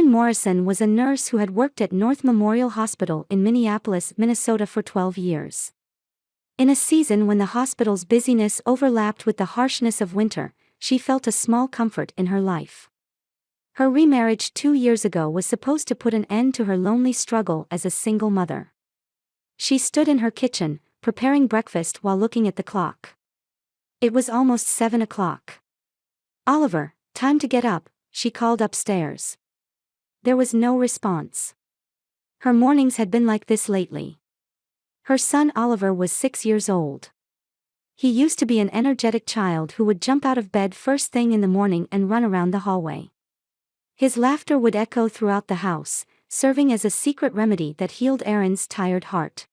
Erin Morrison was a nurse who had worked at North Memorial Hospital in Minneapolis, Minnesota for 12 years. In a season when the hospital's busyness overlapped with the harshness of winter, she felt a small comfort in her life. Her remarriage 2 years ago was supposed to put an end to her lonely struggle as a single mother. She stood in her kitchen, preparing breakfast while looking at the clock. It was almost 7 o'clock. "Oliver, time to get up," she called upstairs. There was no response. Her mornings had been like this lately. Her son Oliver was 6 years old. He used to be an energetic child who would jump out of bed first thing in the morning and run around the hallway. His laughter would echo throughout the house, serving as a secret remedy that healed Erin's tired heart.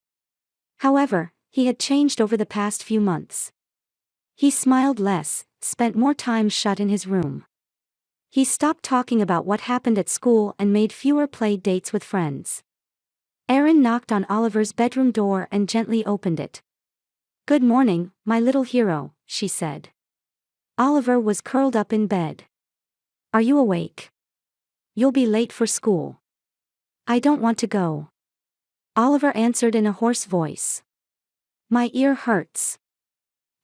However, he had changed over the past few months. He smiled less, spent more time shut in his room. He stopped talking about what happened at school and made fewer play dates with friends. Erin knocked on Oliver's bedroom door and gently opened it. "Good morning, my little hero," she said. Oliver was curled up in bed. "Are you awake? You'll be late for school." "I don't want to go," Oliver answered in a hoarse voice. "My ear hurts."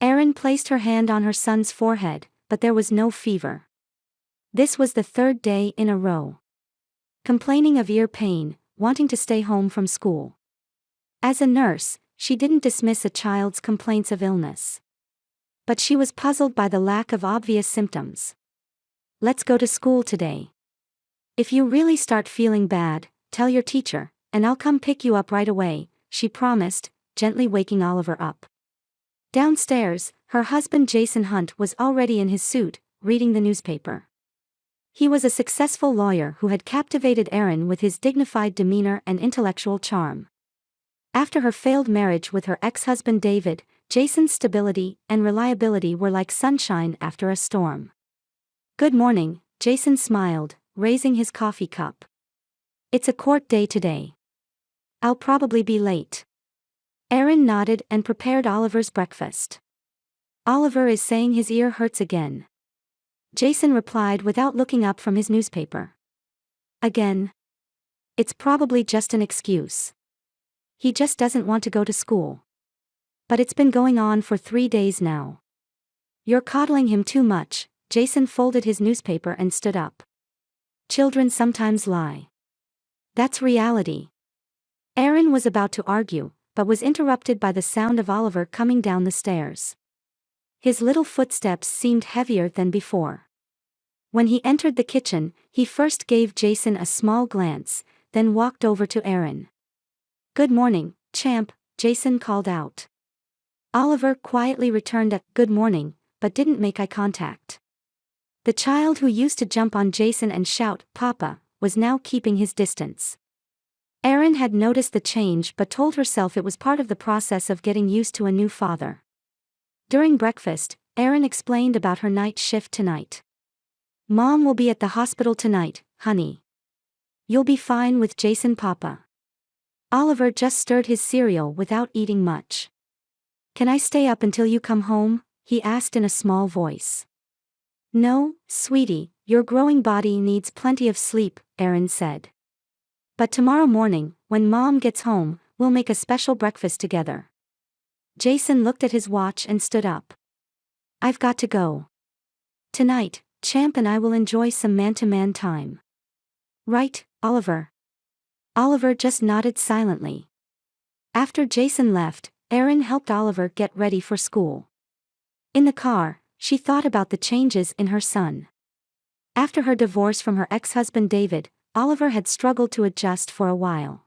Erin placed her hand on her son's forehead, but there was no fever. This was the third day in a row. Complaining of ear pain, wanting to stay home from school. As a nurse, she didn't dismiss a child's complaints of illness. But she was puzzled by the lack of obvious symptoms. "Let's go to school today. If you really start feeling bad, tell your teacher, and I'll come pick you up right away," she promised, gently waking Oliver up. Downstairs, her husband Jason Hunt was already in his suit, reading the newspaper. He was a successful lawyer who had captivated Erin with his dignified demeanor and intellectual charm. After her failed marriage with her ex-husband David, Jason's stability and reliability were like sunshine after a storm. "Good morning," Jason smiled, raising his coffee cup. "It's a court day today. I'll probably be late." Erin nodded and prepared Oliver's breakfast. "Oliver is saying his ear hurts again," Jason replied without looking up from his newspaper. "Again? It's probably just an excuse. He just doesn't want to go to school. But it's been going on for 3 days now." "You're coddling him too much," Jason folded his newspaper and stood up. "Children sometimes lie. That's reality." Erin was about to argue, but was interrupted by the sound of Oliver coming down the stairs. His little footsteps seemed heavier than before. When he entered the kitchen, he first gave Jason a small glance, then walked over to Erin. "Good morning, champ," Jason called out. Oliver quietly returned a "good morning," but didn't make eye contact. The child who used to jump on Jason and shout, "Papa," was now keeping his distance. Erin had noticed the change but told herself it was part of the process of getting used to a new father. During breakfast, Erin explained about her night shift tonight. "Mom will be at the hospital tonight, honey. You'll be fine with Jason, Papa." Oliver just stirred his cereal without eating much. "Can I stay up until you come home?" he asked in a small voice. "No, sweetie, your growing body needs plenty of sleep," Erin said. "But tomorrow morning, when Mom gets home, we'll make a special breakfast together." Jason looked at his watch and stood up. "I've got to go. Tonight, Champ and I will enjoy some man-to-man time." "Right, Oliver." Oliver just nodded silently. After Jason left, Erin helped Oliver get ready for school. In the car, she thought about the changes in her son. After her divorce from her ex-husband David, Oliver had struggled to adjust for a while.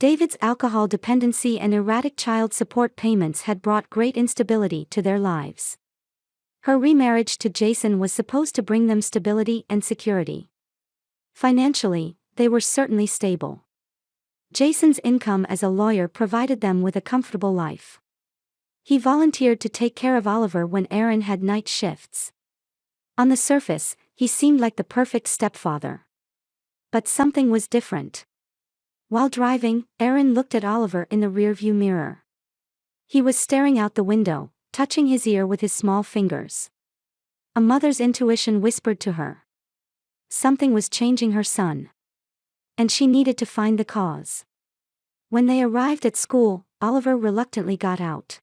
David's alcohol dependency and erratic child support payments had brought great instability to their lives. Her remarriage to Jason was supposed to bring them stability and security. Financially, they were certainly stable. Jason's income as a lawyer provided them with a comfortable life. He volunteered to take care of Oliver when Erin had night shifts. On the surface, he seemed like the perfect stepfather. But something was different. While driving, Erin looked at Oliver in the rearview mirror. He was staring out the window, touching his ear with his small fingers. A mother's intuition whispered to her, Something was changing her son. And she needed to find the cause. When they arrived at school, Oliver reluctantly got out.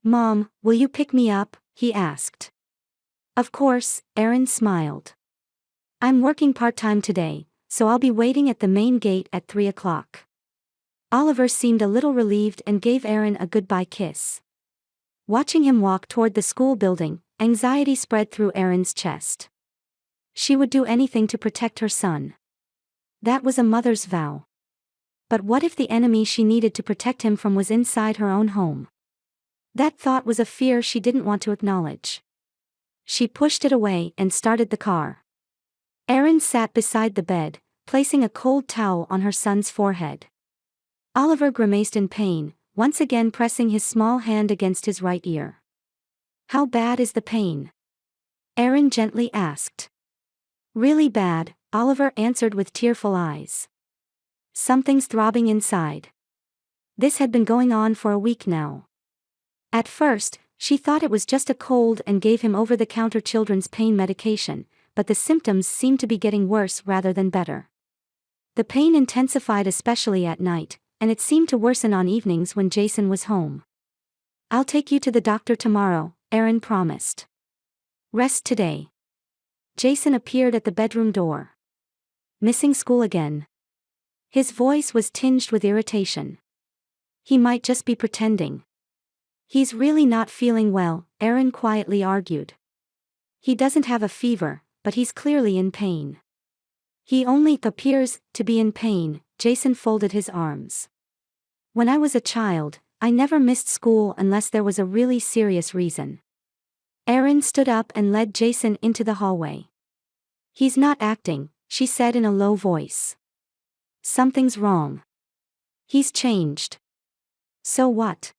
"Mom, will you pick me up?" he asked. "Of course," Erin smiled. "I'm working part-time today, so I'll be waiting at the main gate at 3 o'clock. Oliver seemed a little relieved and gave Erin a goodbye kiss. Watching him walk toward the school building, anxiety spread through Erin's chest. She would do anything to protect her son. That was a mother's vow. But what if the enemy she needed to protect him from was inside her own home? That thought was a fear she didn't want to acknowledge. She pushed it away and started the car. Erin sat beside the bed, placing a cold towel on her son's forehead. Oliver grimaced in pain, once again pressing his small hand against his right ear. "How bad is the pain?" Erin gently asked. "Really bad," Oliver answered with tearful eyes. "Something's throbbing inside." This had been going on for a week now. At first, she thought it was just a cold and gave him over-the-counter children's pain medication, but the symptoms seemed to be getting worse rather than better. The pain intensified especially at night, and it seemed to worsen on evenings when Jason was home. "I'll take you to the doctor tomorrow," Erin promised. "Rest today." Jason appeared at the bedroom door. "Missing school again?" His voice was tinged with irritation. "He might just be pretending." "He's really not feeling well," Erin quietly argued. "He doesn't have a fever, but he's clearly in pain." "He only appears to be in pain," Jason folded his arms. "When I was a child, I never missed school unless there was a really serious reason." Erin stood up and led Jason into the hallway. "He's not acting," she said in a low voice. "Something's wrong. He's changed." "So what?"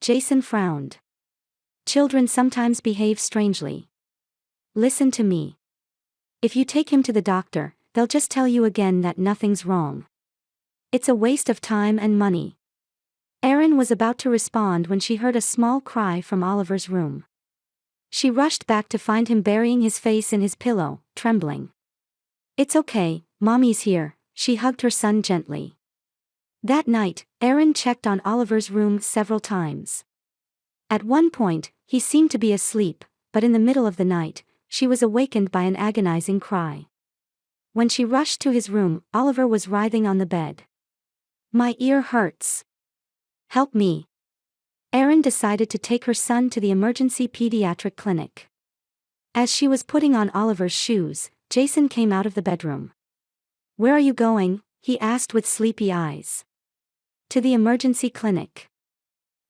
Jason frowned. "Children sometimes behave strangely. Listen to me. If you take him to the doctor, they'll just tell you again that nothing's wrong. It's a waste of time and money." Erin was about to respond when she heard a small cry from Oliver's room. She rushed back to find him burying his face in his pillow, trembling. "It's okay, Mommy's here," she hugged her son gently. That night, Erin checked on Oliver's room several times. At one point, he seemed to be asleep, but in the middle of the night, she was awakened by an agonizing cry. When she rushed to his room, Oliver was writhing on the bed. "My ear hurts. Help me." Erin decided to take her son to the emergency pediatric clinic. As she was putting on Oliver's shoes, Jason came out of the bedroom. "Where are you going?" he asked with sleepy eyes. "To the emergency clinic.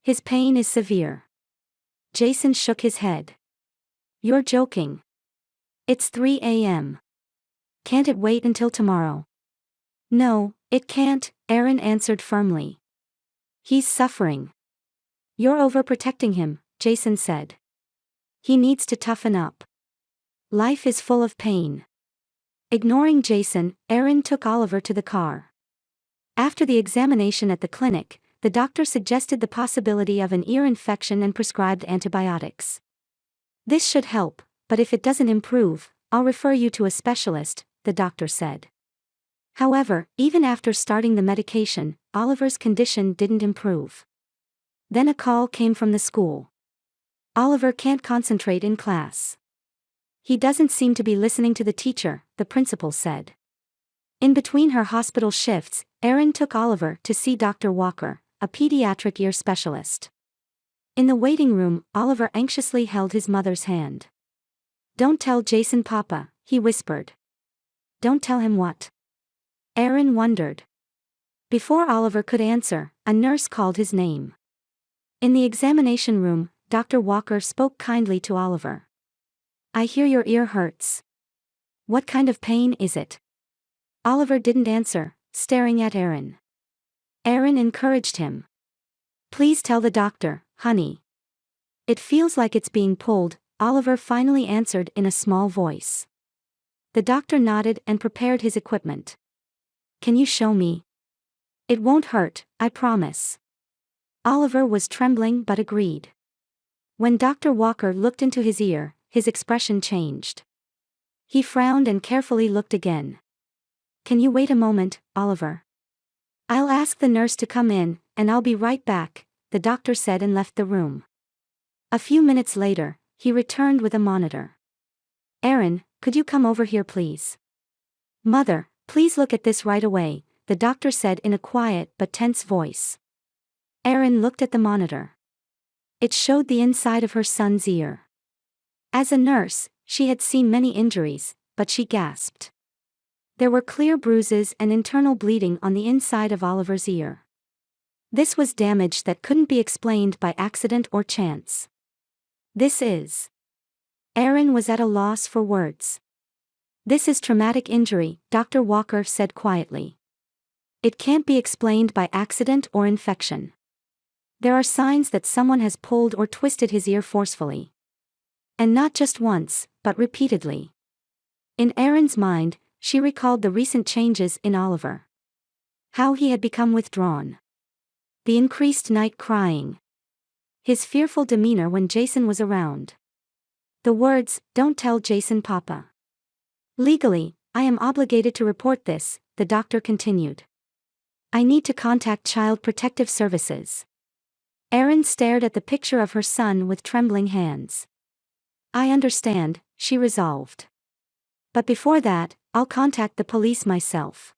His pain is severe." Jason shook his head. "You're joking. It's 3 a.m. Can't it wait until tomorrow?" "No, it can't," Erin answered firmly. "He's suffering." "You're overprotecting him," Jason said. "He needs to toughen up. Life is full of pain." Ignoring Jason, Erin took Oliver to the car. After the examination at the clinic, the doctor suggested the possibility of an ear infection and prescribed antibiotics. "This should help, but if it doesn't improve, I'll refer you to a specialist," the doctor said. However, even after starting the medication, Oliver's condition didn't improve. Then a call came from the school. "Oliver can't concentrate in class. He doesn't seem to be listening to the teacher," the principal said. In between her hospital shifts, Erin took Oliver to see Dr. Walker, a pediatric ear specialist. In the waiting room, Oliver anxiously held his mother's hand. "Don't tell Jason, Papa," he whispered. "Don't tell him what?" Erin wondered. Before Oliver could answer, a nurse called his name. In the examination room, Dr. Walker spoke kindly to Oliver. "I hear your ear hurts. What kind of pain is it?" Oliver didn't answer, staring at Erin. Erin encouraged him. "Please tell the doctor, honey." "It feels like it's being pulled," Oliver finally answered in a small voice. The doctor nodded and prepared his equipment. "Can you show me?" "It won't hurt, I promise." Oliver was trembling but agreed. When Dr. Walker looked into his ear, his expression changed. He frowned and carefully looked again. Can you wait a moment, Oliver? I'll ask the nurse to come in, and I'll be right back, the doctor said and left the room. A few minutes later, he returned with a monitor. Aaron, could you come over here please? Mother, please look at this right away, the doctor said in a quiet but tense voice. Aaron looked at the monitor. It showed the inside of her son's ear. As a nurse, she had seen many injuries, but she gasped. There were clear bruises and internal bleeding on the inside of Oliver's ear. This was damage that couldn't be explained by accident or chance. This is. Aaron was at a loss for words. This is traumatic injury, Dr. Walker said quietly. It can't be explained by accident or infection. There are signs that someone has pulled or twisted his ear forcefully. And not just once, but repeatedly. In Aaron's mind, she recalled the recent changes in Oliver. How he had become withdrawn. The increased night crying. His fearful demeanor when Jason was around. The words, "Don't tell Jason, Papa." Legally, I am obligated to report this, the doctor continued. I need to contact Child Protective Services. Erin stared at the picture of her son with trembling hands. I understand, she resolved. But before that, I'll contact the police myself.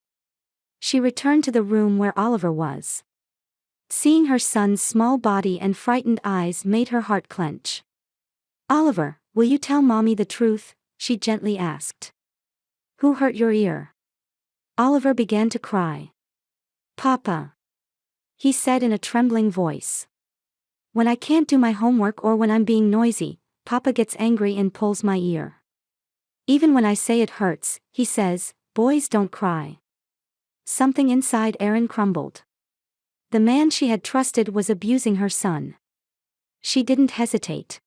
She returned to the room where Oliver was. Seeing her son's small body and frightened eyes made her heart clench. Oliver, will you tell Mommy the truth? She gently asked. Who hurt your ear? Oliver began to cry. Papa, he said in a trembling voice. When I can't do my homework or when I'm being noisy, Papa gets angry and pulls my ear. Even when I say it hurts, he says, boys don't cry. Something inside Erin crumbled. The man she had trusted was abusing her son. She didn't hesitate.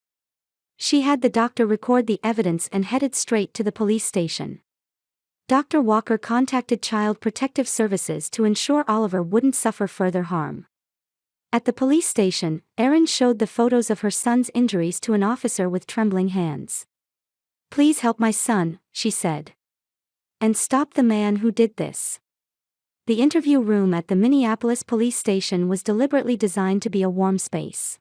She had the doctor record the evidence and headed straight to the police station. Dr. Walker contacted Child Protective Services to ensure Oliver wouldn't suffer further harm. At the police station, Erin showed the photos of her son's injuries to an officer with trembling hands. Please help my son, she said. And stop the man who did this. The interview room at the Minneapolis police station was deliberately designed to be a warm space.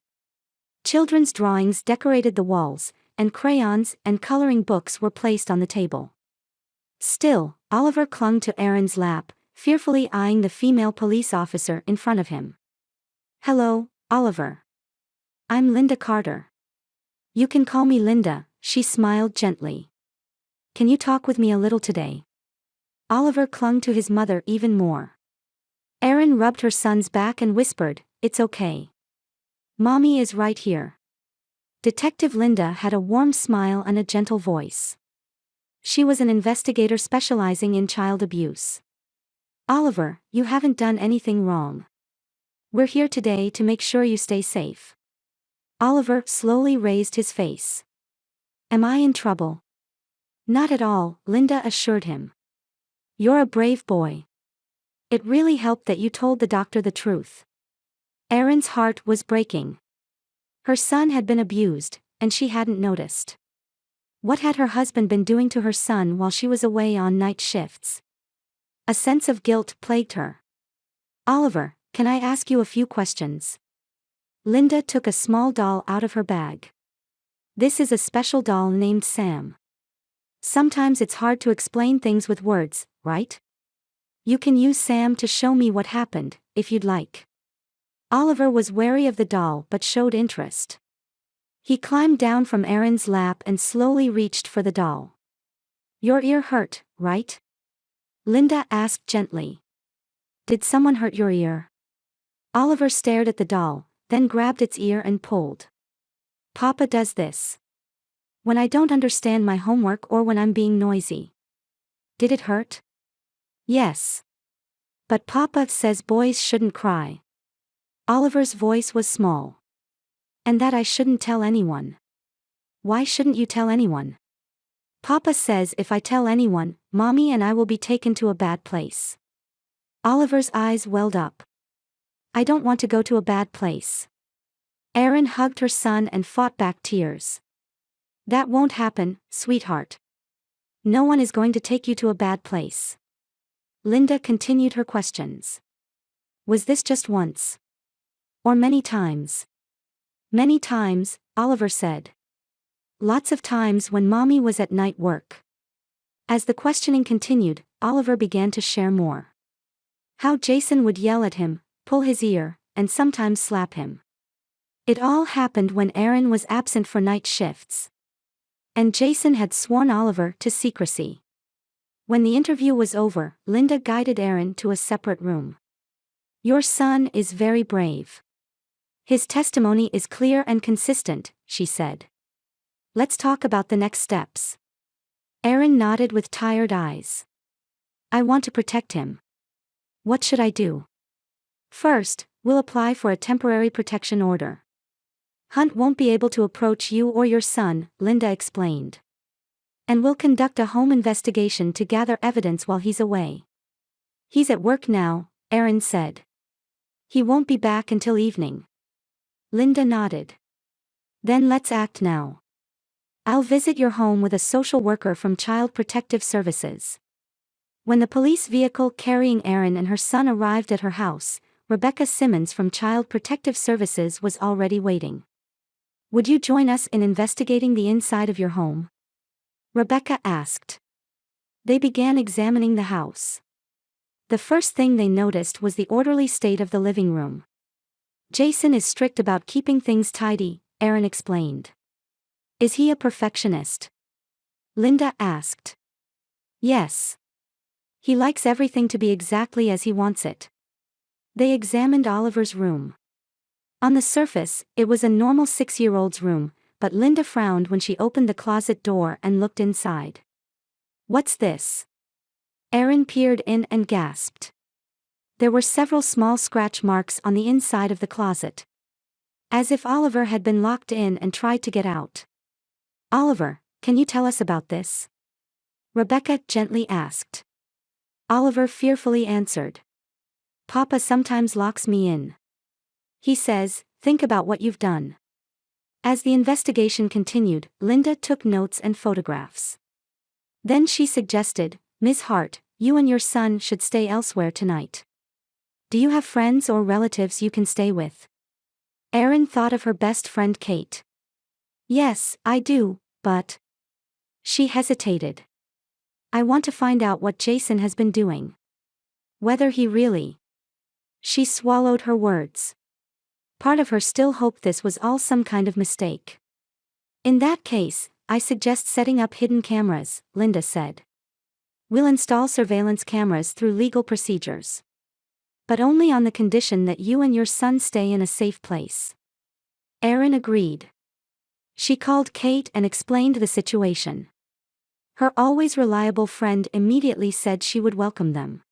Children's drawings decorated the walls, and crayons and coloring books were placed on the table. Still, Oliver clung to Erin's lap, fearfully eyeing the female police officer in front of him. Hello, Oliver. I'm Linda Carter. You can call me Linda, she smiled gently. Can you talk with me a little today? Oliver clung to his mother even more. Erin rubbed her son's back and whispered, It's okay. Mommy is right here. Detective Linda had a warm smile and a gentle voice. She was an investigator specializing in child abuse. Oliver, you haven't done anything wrong. We're here today to make sure you stay safe. Oliver slowly raised his face. Am I in trouble? Not at all, Linda assured him. You're a brave boy. It really helped that you told the doctor the truth. Erin's heart was breaking. Her son had been abused, and she hadn't noticed. What had her husband been doing to her son while she was away on night shifts? A sense of guilt plagued her. Oliver, can I ask you a few questions? Linda took a small doll out of her bag. This is a special doll named Sam. Sometimes it's hard to explain things with words, right? You can use Sam to show me what happened, if you'd like. Oliver was wary of the doll but showed interest. He climbed down from Erin's lap and slowly reached for the doll. Your ear hurt, right? Linda asked gently. Did someone hurt your ear? Oliver stared at the doll, then grabbed its ear and pulled. Papa does this. When I don't understand my homework or when I'm being noisy. Did it hurt? Yes. But Papa says boys shouldn't cry. Oliver's voice was small. And that I shouldn't tell anyone. Why shouldn't you tell anyone? Papa says if I tell anyone, Mommy and I will be taken to a bad place. Oliver's eyes welled up. I don't want to go to a bad place. Erin hugged her son and fought back tears. That won't happen, sweetheart. No one is going to take you to a bad place. Linda continued her questions. Was this just once? Or many times? Many times, Oliver said. Lots of times when Mommy was at night work. As the questioning continued, Oliver began to share more. How Jason would yell at him, pull his ear, and sometimes slap him. It all happened when Aaron was absent for night shifts. And Jason had sworn Oliver to secrecy. When the interview was over, Linda guided Aaron to a separate room. Your son is very brave. His testimony is clear and consistent, she said. Let's talk about the next steps. Aaron nodded with tired eyes. I want to protect him. What should I do? First, we'll apply for a temporary protection order. Hunt won't be able to approach you or your son, Linda explained. And we'll conduct a home investigation to gather evidence while he's away. He's at work now, Aaron said. He won't be back until evening. Linda nodded. Then let's act now. I'll visit your home with a social worker from Child Protective Services. When the police vehicle carrying Aaron and her son arrived at her house, Rebecca Simmons from Child Protective Services was already waiting. Would you join us in investigating the inside of your home? Rebecca asked. They began examining the house. The first thing they noticed was the orderly state of the living room. Jason is strict about keeping things tidy, Aaron explained. Is he a perfectionist? Linda asked. Yes. He likes everything to be exactly as he wants it. They examined Oliver's room. On the surface, it was a normal 6-year-old's room, but Linda frowned when she opened the closet door and looked inside. What's this? Aaron peered in and gasped. There were several small scratch marks on the inside of the closet. As if Oliver had been locked in and tried to get out. Oliver, can you tell us about this? Rebecca gently asked. Oliver fearfully answered. Papa sometimes locks me in. He says, think about what you've done. As the investigation continued, Linda took notes and photographs. Then she suggested, Ms. Hart, you and your son should stay elsewhere tonight. Do you have friends or relatives you can stay with? Aaron thought of her best friend Kate. Yes, I do, but... She hesitated. I want to find out what Jason has been doing. Whether he really... She swallowed her words. Part of her still hoped this was all some kind of mistake. In that case, I suggest setting up hidden cameras, Linda said. We'll install surveillance cameras through legal procedures. But only on the condition that you and your son stay in a safe place. Aaron agreed. She called Kate and explained the situation. Her always reliable friend immediately said she would welcome them.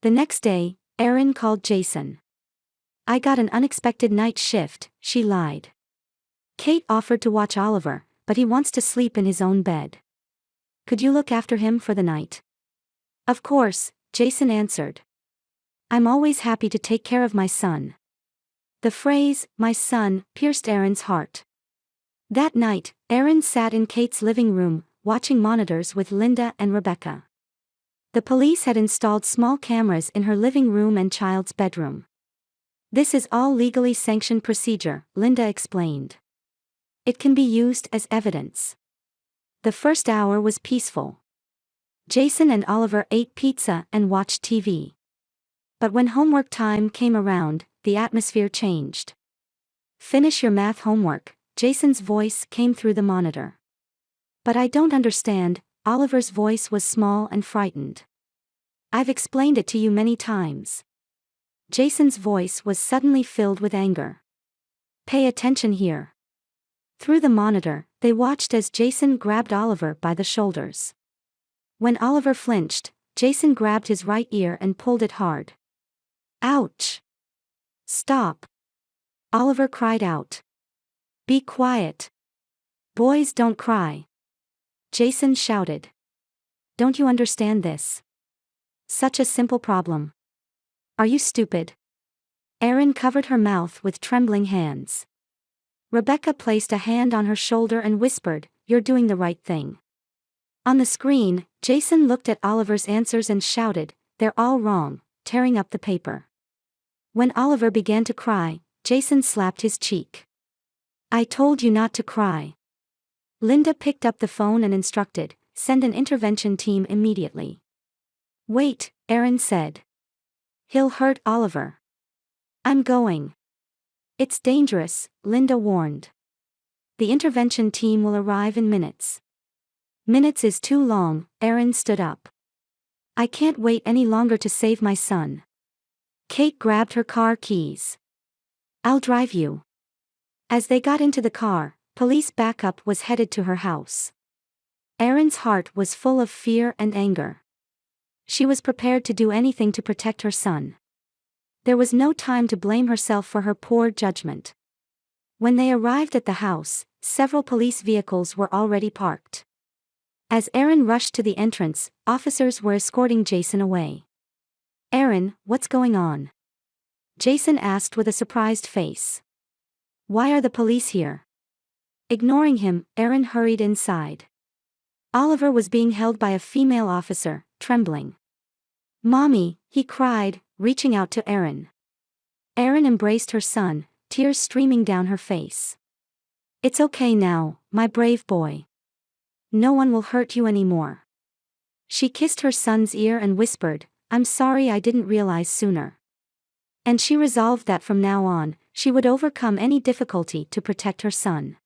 The next day, Aaron called Jason. I got an unexpected night shift, she lied. Kate offered to watch Oliver, but he wants to sleep in his own bed. Could you look after him for the night? Of course, Jason answered. I'm always happy to take care of my son. The phrase, my son, pierced Aaron's heart. That night, Aaron sat in Kate's living room, watching monitors with Linda and Rebecca. The police had installed small cameras in her living room and child's bedroom. This is all legally sanctioned procedure, Linda explained. It can be used as evidence. The first hour was peaceful. Jason and Oliver ate pizza and watched TV. But when homework time came around, the atmosphere changed. Finish your math homework, Jason's voice came through the monitor. But I don't understand, Oliver's voice was small and frightened. I've explained it to you many times. Jason's voice was suddenly filled with anger. Pay attention here. Through the monitor, they watched as Jason grabbed Oliver by the shoulders. When Oliver flinched, Jason grabbed his right ear and pulled it hard. Ouch! Stop! Oliver cried out. Be quiet. Boys don't cry. Jason shouted. Don't you understand this? Such a simple problem. Are you stupid? Aaron covered her mouth with trembling hands. Rebecca placed a hand on her shoulder and whispered, You're doing the right thing. On the screen, Jason looked at Oliver's answers and shouted, "They're all wrong," tearing up the paper. When Oliver began to cry, Jason slapped his cheek. "I told you not to cry." Linda picked up the phone and instructed, "Send an intervention team immediately." "Wait," Aaron said. "He'll hurt Oliver." "I'm going." "It's dangerous," Linda warned. "The intervention team will arrive in minutes." "Minutes is too long," Aaron stood up. "I can't wait any longer to save my son." Kate grabbed her car keys. "I'll drive you." As they got into the car, police backup was headed to her house. Erin's heart was full of fear and anger. She was prepared to do anything to protect her son. There was no time to blame herself for her poor judgment. When they arrived at the house, several police vehicles were already parked. As Erin rushed to the entrance, officers were escorting Jason away. "Erin, what's going on?" Jason asked with a surprised face. "Why are the police here?" Ignoring him, Erin hurried inside. Oliver was being held by a female officer, trembling. "Mommy," he cried, reaching out to Erin. Erin embraced her son, tears streaming down her face. "It's okay now, my brave boy. No one will hurt you anymore." She kissed her son's ear and whispered, "I'm sorry I didn't realize sooner." And she resolved that from now on, she would overcome any difficulty to protect her son.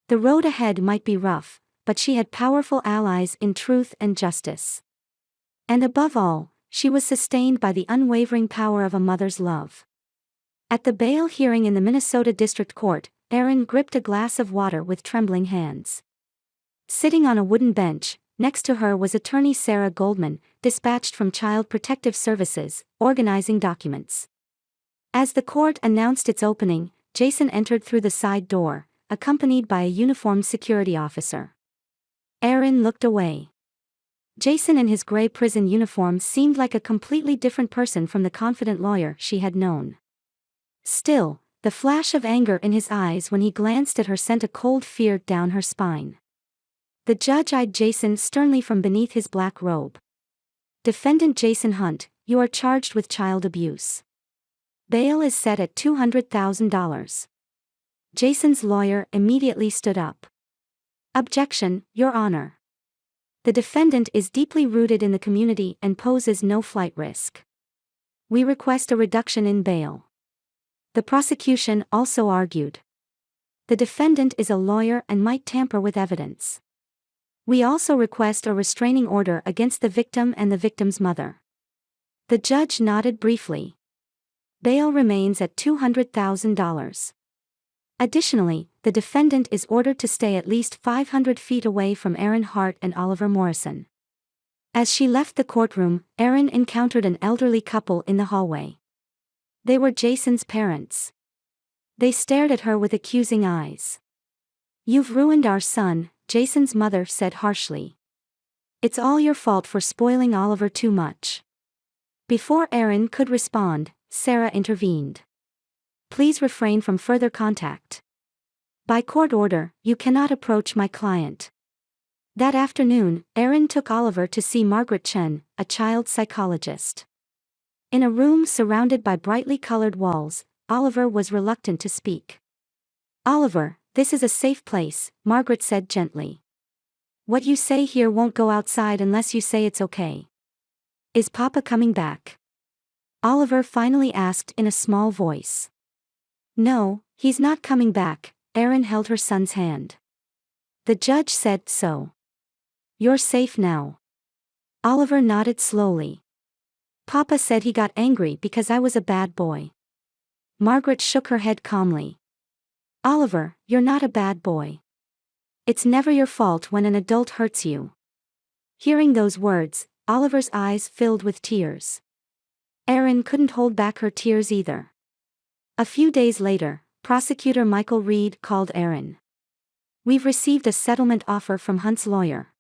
The road ahead might be rough, but she had powerful allies in truth and justice. And above all, she was sustained by the unwavering power of a mother's love. At the bail hearing in the Minnesota District Court, Erin gripped a glass of water with trembling hands. Sitting on a wooden bench, next to her was attorney Sarah Goldman, dispatched from Child Protective Services, organizing documents. As the court announced its opening, Jason entered through the side door, accompanied by a uniformed security officer. Erin looked away. Jason in his gray prison uniform seemed like a completely different person from the confident lawyer she had known. Still, the flash of anger in his eyes when he glanced at her sent a cold fear down her spine. The judge eyed Jason sternly from beneath his black robe. "Defendant Jason Hunt, you are charged with child abuse. Bail is set at $200,000. Jason's lawyer immediately stood up. "Objection, Your Honor. The defendant is deeply rooted in the community and poses no flight risk. We request a reduction in bail." The prosecution also argued. "The defendant is a lawyer and might tamper with evidence. We also request a restraining order against the victim and the victim's mother." The judge nodded briefly. Bail remains at $200,000. Additionally, the defendant is ordered to stay at least 500 feet away from Erin Hart and Oliver Morrison. As she left the courtroom, Erin encountered an elderly couple in the hallway. They were Jason's parents. They stared at her with accusing eyes. "You've ruined our son," Jason's mother said harshly. "It's all your fault for spoiling Oliver too much." Before Erin could respond, Sarah intervened. "Please refrain from further contact. By court order, you cannot approach my client." That afternoon, Erin took Oliver to see Margaret Chen, a child psychologist. In a room surrounded by brightly colored walls, Oliver was reluctant to speak. "Oliver, this is a safe place," Margaret said gently. "What you say here won't go outside unless you say it's okay. Is Papa coming back?" Oliver finally asked in a small voice. "No, he's not coming back." Erin held her son's hand. "The judge said so. You're safe now." Oliver nodded slowly. "Papa said he got angry because I was a bad boy." Margaret shook her head calmly. "Oliver, you're not a bad boy. It's never your fault when an adult hurts you." Hearing those words, Oliver's eyes filled with tears. Erin couldn't hold back her tears either. A few days later, prosecutor Michael Reed called Erin. "We've received a settlement offer from Hunt's lawyer.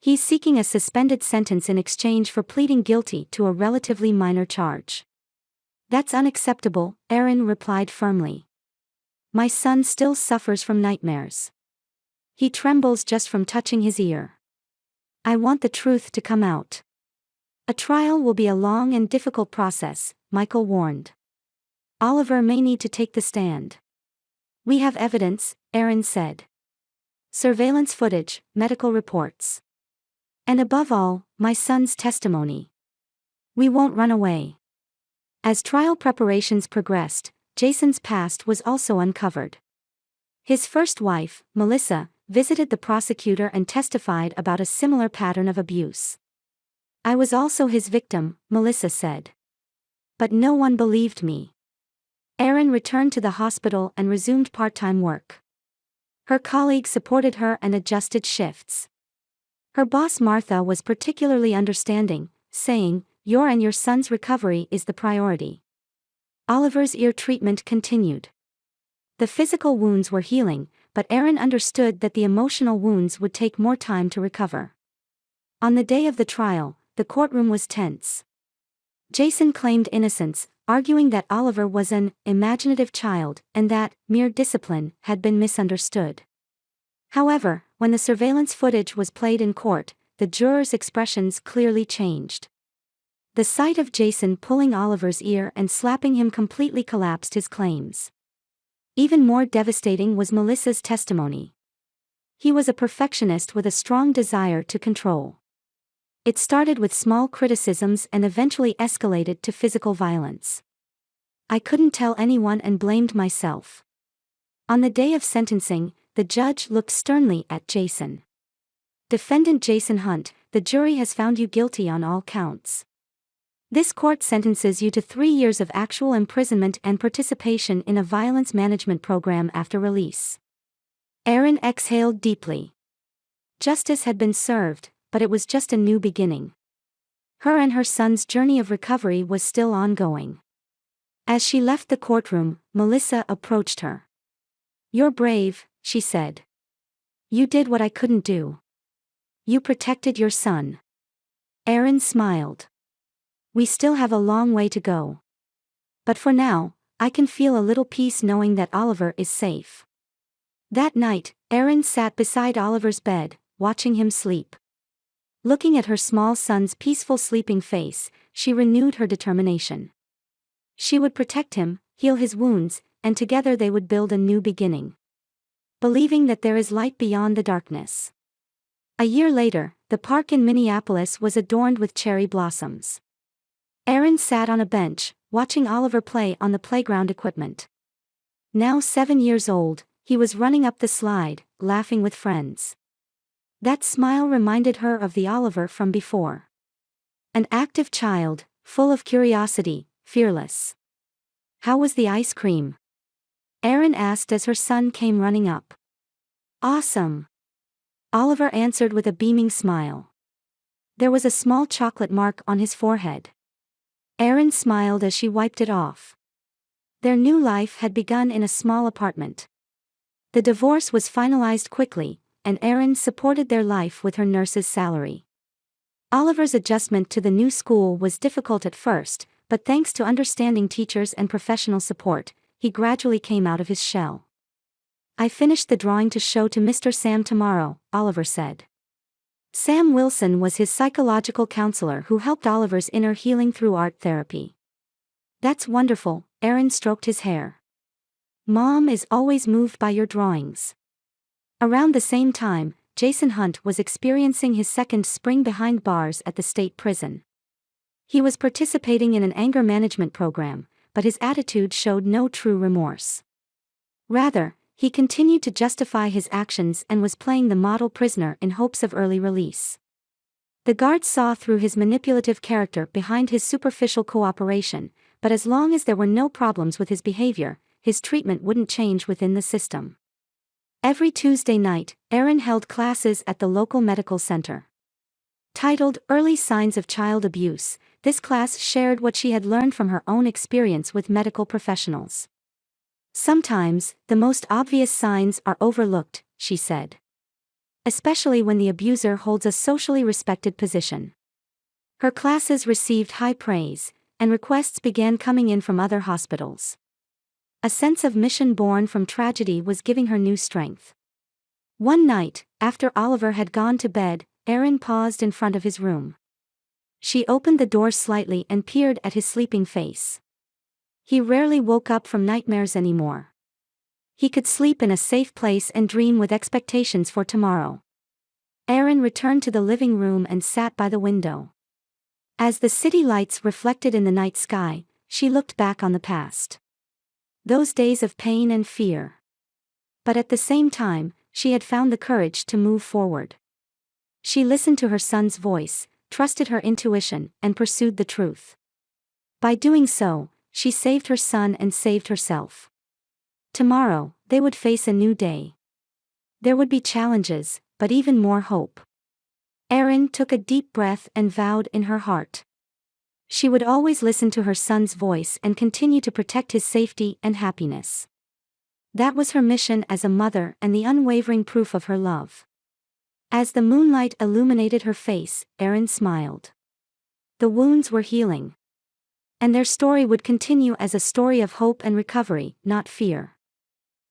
He's seeking a suspended sentence in exchange for pleading guilty to a relatively minor charge." "That's unacceptable," Erin replied firmly. "My son still suffers from nightmares. He trembles just from touching his ear." I want the truth to come out. A trial will be a long and difficult process, Michael warned. Oliver may need to take the stand. We have evidence, Aaron said. Surveillance footage, medical reports. And above all, my son's testimony. We won't run away. As trial preparations progressed, Jason's past was also uncovered. His first wife, Melissa, visited the prosecutor and testified about a similar pattern of abuse. I was also his victim, Melissa said. But no one believed me. Aaron returned to the hospital and resumed part-time work. Her colleagues supported her and adjusted shifts. Her boss Martha was particularly understanding, saying, "Your and your son's recovery is the priority." Oliver's ear treatment continued. The physical wounds were healing, but Aaron understood that the emotional wounds would take more time to recover. On the day of the trial, the courtroom was tense. Jason claimed innocence, arguing that Oliver was an imaginative child and that mere discipline had been misunderstood. However, when the surveillance footage was played in court, the jurors' expressions clearly changed. The sight of Jason pulling Oliver's ear and slapping him completely collapsed his claims. Even more devastating was Melissa's testimony. He was a perfectionist with a strong desire to control. It started with small criticisms and eventually escalated to physical violence. I couldn't tell anyone and blamed myself. On the day of sentencing, the judge looked sternly at Jason. Defendant Jason Hunt, the jury has found you guilty on all counts. This court sentences you to 3 years of actual imprisonment and participation in a violence management program after release. Aaron exhaled deeply. Justice had been served, but it was just a new beginning. Her and her son's journey of recovery was still ongoing. As she left the courtroom, Melissa approached her. "You're brave," she said. "You did what I couldn't do. You protected your son." Aaron smiled. "We still have a long way to go. But for now, I can feel a little peace knowing that Oliver is safe." That night, Aaron sat beside Oliver's bed, watching him sleep. Looking at her small son's peaceful sleeping face, she renewed her determination. She would protect him, heal his wounds, and together they would build a new beginning. Believing that there is light beyond the darkness. A year later, the park in Minneapolis was adorned with cherry blossoms. Aaron sat on a bench, watching Oliver play on the playground equipment. Now 7 years old, he was running up the slide, laughing with friends. That smile reminded her of the Oliver from before. An active child, full of curiosity, fearless. "How was the ice cream?" Aaron asked as her son came running up. "Awesome," Oliver answered with a beaming smile. There was a small chocolate mark on his forehead. Aaron smiled as she wiped it off. Their new life had begun in a small apartment. The divorce was finalized quickly, and Aaron supported their life with her nurse's salary. Oliver's adjustment to the new school was difficult at first, but thanks to understanding teachers and professional support, he gradually came out of his shell. "I finished the drawing to show to Mr. Sam tomorrow," Oliver said. Sam Wilson was his psychological counselor who helped Oliver's inner healing through art therapy. "That's wonderful," Aaron stroked his hair. "Mom is always moved by your drawings." Around the same time, Jason Hunt was experiencing his second spring behind bars at the state prison. He was participating in an anger management program, but his attitude showed no true remorse. Rather, he continued to justify his actions and was playing the model prisoner in hopes of early release. The guards saw through his manipulative character behind his superficial cooperation, but as long as there were no problems with his behavior, his treatment wouldn't change within the system. Every Tuesday night, Aaron held classes at the local medical center. Titled Early Signs of Child Abuse, this class shared what she had learned from her own experience with medical professionals. "Sometimes, the most obvious signs are overlooked," she said. "Especially when the abuser holds a socially respected position." Her classes received high praise, and requests began coming in from other hospitals. A sense of mission born from tragedy was giving her new strength. One night, after Oliver had gone to bed, Aaron paused in front of his room. She opened the door slightly and peered at his sleeping face. He rarely woke up from nightmares anymore. He could sleep in a safe place and dream with expectations for tomorrow. Aaron returned to the living room and sat by the window. As the city lights reflected in the night sky, she looked back on the past. Those days of pain and fear. But at the same time, she had found the courage to move forward. She listened to her son's voice, trusted her intuition, and pursued the truth. By doing so, she saved her son and saved herself. Tomorrow, they would face a new day. There would be challenges, but even more hope. Erin took a deep breath and vowed in her heart. She would always listen to her son's voice and continue to protect his safety and happiness. That was her mission as a mother and the unwavering proof of her love. As the moonlight illuminated her face, Erin smiled. The wounds were healing. And their story would continue as a story of hope and recovery, not fear.